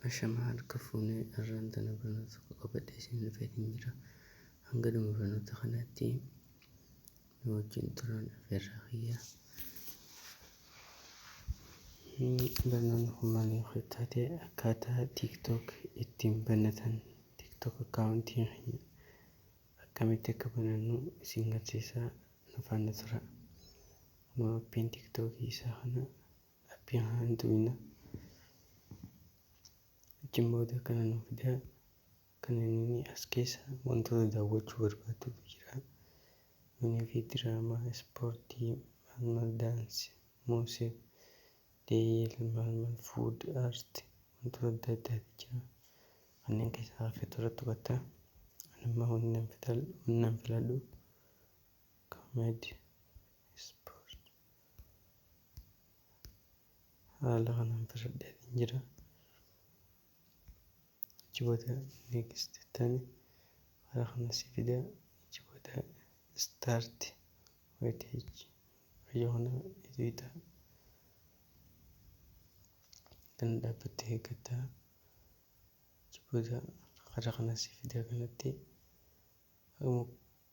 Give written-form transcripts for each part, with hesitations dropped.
Ashama harka fuunee irraan barnoota tokko qabadhee isin dhufeetiin jira. Hanga dhuma barnoota kanaatti nu wajjin turaan affeerraa kiyya. Barnoonni kun maaliif akka taate akkaataa TikTok ittiin banatan TikTok akkaawuntii keenya akkamitti akka banannu isin garsiisaa nu faana tura. Nu appiin TikTokii isaa kana appii haan tu'ina. Achiin booda kana nu fidaa kan inni as keessa wantoota daawwachuu barbaaddutu jira. Minii fi diraamaa, ispoortii, maalmaal daansii, muuziqaa, deeyil, fuud, aartii wantoota adda addaatu jira. Kanneen keessaa hafee irratti hubataa. Anammaa hundan filadhu koomeedii, ispoortii haala kanaan filadheetiin jira. Achi booda next jettanii haala kana si fidaa. Achi booda staart wayiteechi ayyoona itti kan dhaabbattee eeggataa. Achi booda haala kana si fidaa kanatti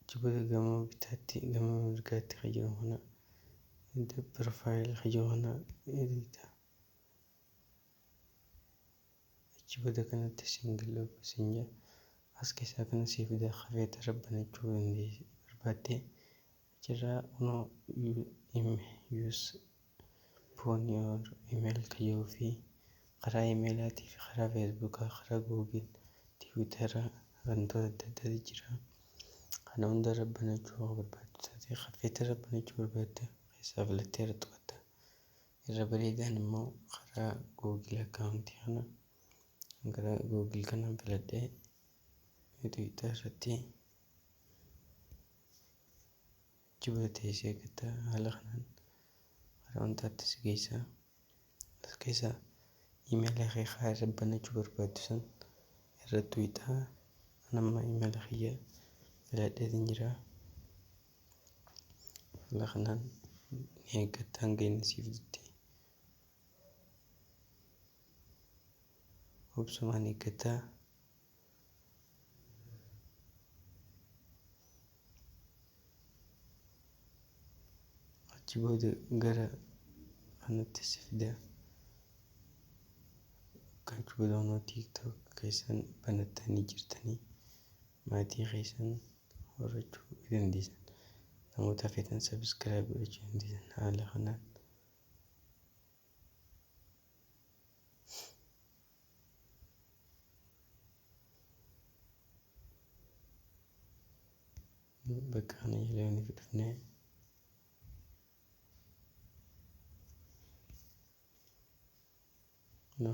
achi booda gama bitaatti gama mirgaatti jiru kana profaayil jiru kana edita. Achi booda kanatti singil sinja as keessaa kana si fidaa hafeeta rabbanachuu barbaaddee achirraa kunoo use phone your email kayyoo fi karaa imeelaatii fi karaa feesbuukaa karaa googil tiwiitaraa wantoota adda addaatu jira. Kana hunda rabbanachuu barbaaddu taatee hafeeta rabbanachuu barbaadda keessaa filattee irratti hubatta. Irra bareedaan immoo karaa googil akkaawuntii kana gara googil kanaan filadhee tiwiitar irratti achi booda teessee eeggataa. Haala kanaan karaa wantaatti si geessaa. As keessaa imeela kee karaa rabbanachuu barbaaddu san irratti wiixaa. Anamma imeela kiyya filadheetiin jira. Haala kanaan eeggataa hanga inni siif dutti. Obsumaan eeggataa. Achi booda gara kanatti si fidaa. Kan booda TikTok keessan banattanii jirtanii maatii keessan horachuu dandeessan. Namoota feetan sabiskiraayib godhachuu dandeessan. Haala kanaan bakka kana jala dhufnee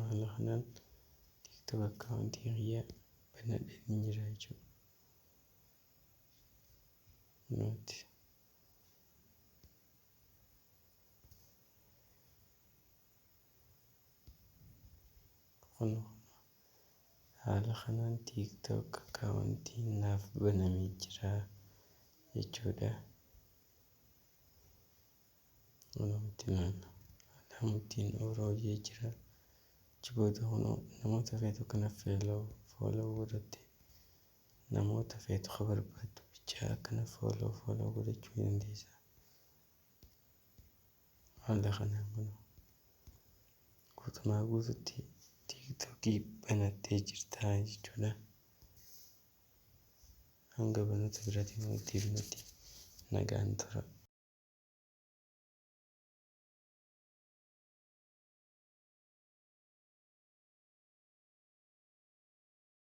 haala kanaan TikTok akkaawuntii kiyya banadheen jira jechuudha. Nuti haala kanaan TikTok akkaawuntii naaf banamee jira jechuudha. Alaamuttiin oroo jira. Achi booda namoota feetu kana follow godhatte namoota feetu barbaaddu bichaa kana follow godhachuu dandeessa. Haala kanaan guutumaa guutuutti TikTokii banattee jirta jechuudha. Hanga barnoota biraatiin walitti nagaan tura.